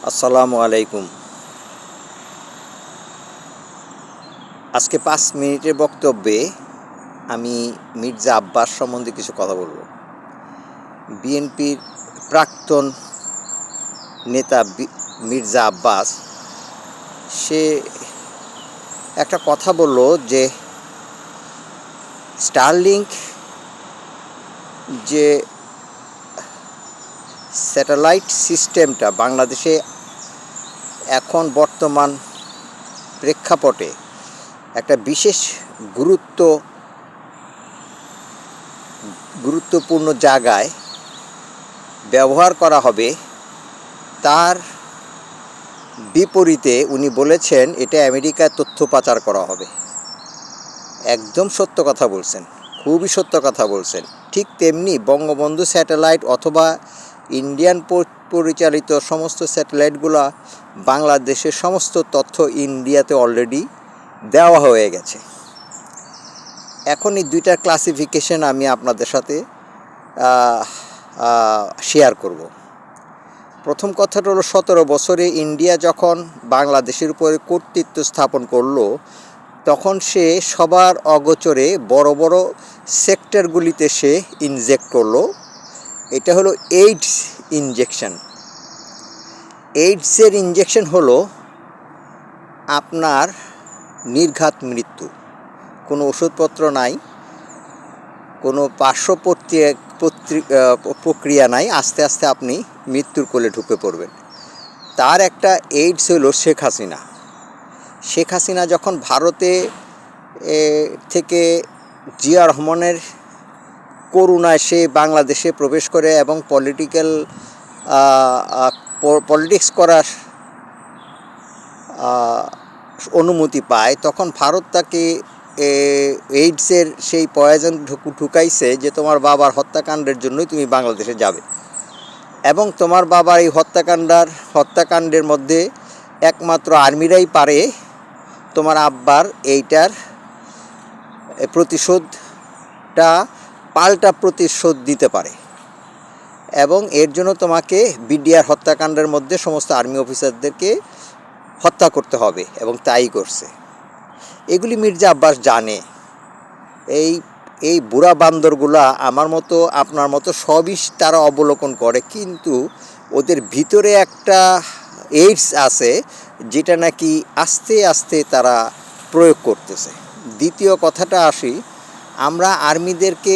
আসসালামু আলাইকুম। আজকে ৫ মিনিটের বক্তব্যে আমি মির্জা আব্বাস সম্বন্ধে কিছু কথা বলব। বিএনপির প্রাক্তন নেতা মির্জা আব্বাস সে একটা কথা বলল যে স্টারলিংক যে স্যাটেলাইট সিস্টেমটা বাংলাদেশে এখন বর্তমান প্রেক্ষাপটে একটা বিশেষ গুরুত্বপূর্ণ জায়গায় ব্যবহার করা হবে, তার বিপরীতে উনি বলেছেন এটা আমেরিকায় তথ্য পাচার করা হবে। একদম সত্য কথা বলছেন, খুবই সত্য কথা বলছেন। ঠিক তেমনি বঙ্গবন্ধু স্যাটেলাইট অথবা ইন্ডিয়ান পরিচালিত সমস্ত স্যাটেলাইটগুলো বাংলাদেশের সমস্ত তথ্য ইন্ডিয়াতে অলরেডি দেওয়া হয়ে গেছে। এখন এই দুইটার ক্লাসিফিকেশন আমি আপনাদের সাথে শেয়ার করব। প্রথম কথাটা হলো ১৭ বছরে ইন্ডিয়া যখন বাংলাদেশের উপরে কর্তৃত্ব স্থাপন করলো, তখন সে সবার অগোচরে বড় বড় সেক্টরগুলিতে সে ইনজেক্ট করলো। এটা হলো এইডস ইনজেকশন। এইডসের ইনজেকশন হলো আপনার নির্ঘাত মৃত্যু। কোনো ওষুধপত্র নাই, কোনো পার্শ্ব প্রক্রিয়া নাই, আস্তে আস্তে আপনি মৃত্যুর কোলে ঢুকে পড়বেন। তার একটা এইডস হলো শেখ হাসিনা। শেখ হাসিনা যখন ভারতে থেকে জিয়া রহমানের করুণায় সে বাংলাদেশে প্রবেশ করে এবং পলিটিক্স করার অনুমতি পায়, তখন ভারত তাকে এইডসের সেই পয়জন ঢুকাইছে যে তোমার বাবার হত্যাকাণ্ডের জন্যই তুমি বাংলাদেশে যাবে, এবং তোমার বাবার এই হত্যাকাণ্ডের মধ্যে একমাত্র আর্মিরাই পারে তোমার আব্বার এইটার পাল্টা প্রতিশোধ দিতে পারে, এবং এর জন্য তোমাকে বিডিআর হত্যাকাণ্ডের মধ্যে সমস্ত আর্মি অফিসারদেরকে হত্যা করতে হবে, এবং তাই করছে। এগুলি মির্জা আব্বাস জানে। এই বুড়া বান্দরগুলা আমার মতো আপনার মতো সবই তারা অবলোকন করে, কিন্তু ওদের ভিতরে একটা এইডস আছে যেটা নাকি আস্তে আস্তে তারা প্রয়োগ করতেছে। দ্বিতীয় কথাটা আসি, আমরা আর্মিদেরকে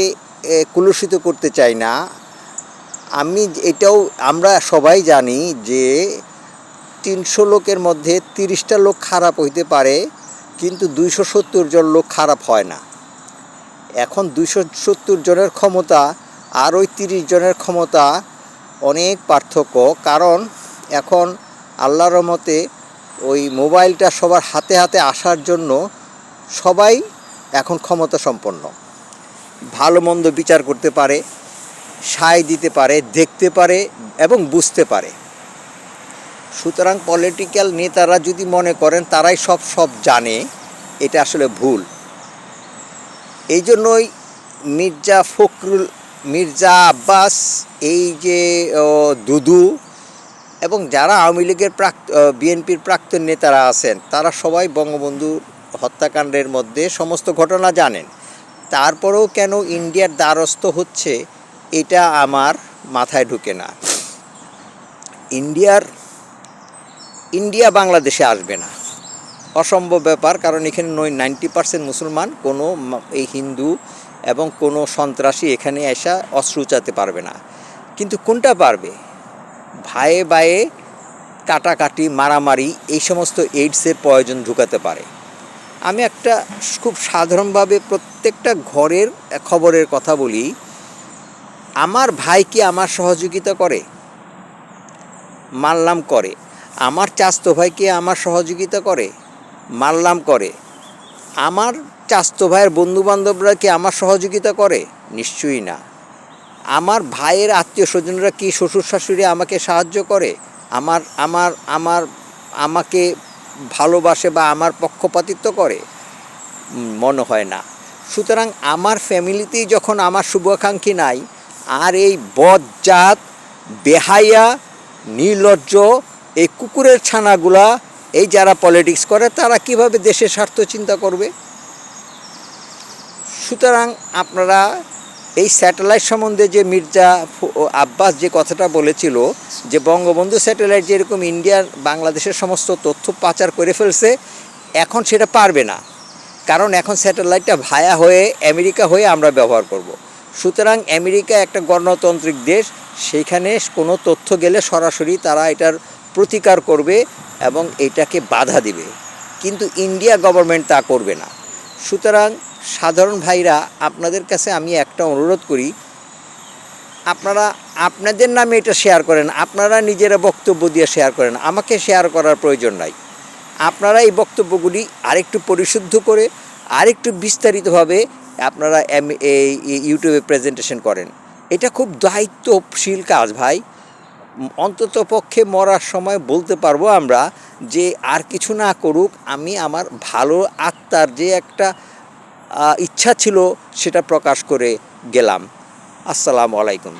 কুলুষিত করতে চাই না। আমরা সবাই জানি যে ৩০০ লোকের মধ্যে ৩০টা লোক খারাপ হইতে পারে, কিন্তু ২৭০ জন লোক খারাপ হয় না। এখন ২৭০ জনের ক্ষমতা আর ওই ৩০ জনের ক্ষমতা অনেক পার্থক্য। কারণ এখন আল্লাহর রহমতে ওই মোবাইলটা সবার হাতে হাতে আসার জন্য সবাই এখন ক্ষমতা সম্পন্ন, ভালো মন্দ বিচার করতে পারে, সায় দিতে পারে, দেখতে পারে এবং বুঝতে পারে। সুতরাং পলিটিক্যাল নেতারা যদি মনে করেন তারাই সব জানে, এটা আসলে ভুল। এই জন্যই মির্জা আব্বাস, এই যে দুদু এবং যারা আওয়ামী লীগের বিএনপির প্রাক্তন নেতারা আছেন, তারা সবাই বঙ্গবন্ধু হত্যাকাণ্ডের মধ্যে সমস্ত ঘটনা জানেন। তারপরেও কেন ইন্ডিয়ার দ্বারস্থ হচ্ছে এটা আমার মাথায় ঢুকে না। ইন্ডিয়া বাংলাদেশে আসবে না, অসম্ভব ব্যাপার। কারণ এখানে 90% মুসলমান, কোনো এই হিন্দু এবং কোনো সন্ত্রাসী এখানে এসে অস্ত্র উঁচাতে পারবে না। কিন্তু কোনটা পারবে? ভাইয়ে ভাইয়ে কাটাকাটি, মারামারি, এই সমস্ত এইডসের প্রয়োজন ঢুকাতে পারে। আমি একটা খুব সাধারণভাবে প্রত্যেকটা ঘরের খবরের কথা বলি। আমার ভাই কি আমার সহযোগিতা করে? মানলাম করে। আমার চাচতো ভাই কি আমার সহযোগিতা করে? মানলাম করে। আমার চাচতো ভাইয়ের বন্ধুবান্ধবরা কি আমার সহযোগিতা করে? নিশ্চয়ই না। আমার ভাইয়ের আত্মীয় স্বজনরা কি শ্বশুর শাশুড়ি আমাকে সাহায্য করে? আমাকে ভালোবাসে বা আমার পক্ষপাতিত্ব করে? মনে হয় না। সুতরাং আমার ফ্যামিলিতেই যখন আমার শুভাকাঙ্ক্ষী নাই, আর এই বজ্জাত, বেহায়া, নির্লজ্জ এই কুকুরের ছানাগুলা এই যারা পলিটিক্স করে তারা কিভাবে দেশের স্বার্থ চিন্তা করবে? সুতরাং আপনারা এই স্যাটেলাইট সম্বন্ধে যে মির্জা আব্বাস যে কথাটা বলেছিল যে বঙ্গবন্ধু স্যাটেলাইট যেরকম ইন্ডিয়ার বাংলাদেশের সমস্ত তথ্য পাচার করে ফেলছে, এখন সেটা পারবে না, কারণ এখন স্যাটেলাইটটা ভায়া হয়ে আমেরিকা হয়ে আমরা ব্যবহার করব। সুতরাং আমেরিকা একটা গণতান্ত্রিক দেশ, সেইখানে কোনো তথ্য গেলে সরাসরি তারা এটার প্রতিকার করবে এবং এটাকে বাধা দিবে, কিন্তু ইন্ডিয়া গভর্নমেন্ট তা করবে না। সুতরাং সাধারণ ভাইরা, আপনাদের কাছে আমি একটা অনুরোধ করি, আপনারা আপনাদের নামে এটা শেয়ার করেন, আপনারা নিজেরা বক্তব্য দিয়ে শেয়ার করেন, আমাকে শেয়ার করার প্রয়োজন নাই। আপনারা এই বক্তব্যগুলি আরেকটু পরিশুদ্ধ করে আরেকটু বিস্তারিতভাবে আপনারা এই ইউটিউবে প্রেজেন্টেশন করেন। এটা খুব দায়িত্বশীল কাজ ভাই। অন্তত পক্ষে মরার সময় বলতে পারবো আমরা যে আর কিছু না করুক, আমি আমার ভালো আত্মার যে একটা ইচ্ছা ছিল সেটা প্রকাশ করে গেলাম। আসসালামু আলাইকুম।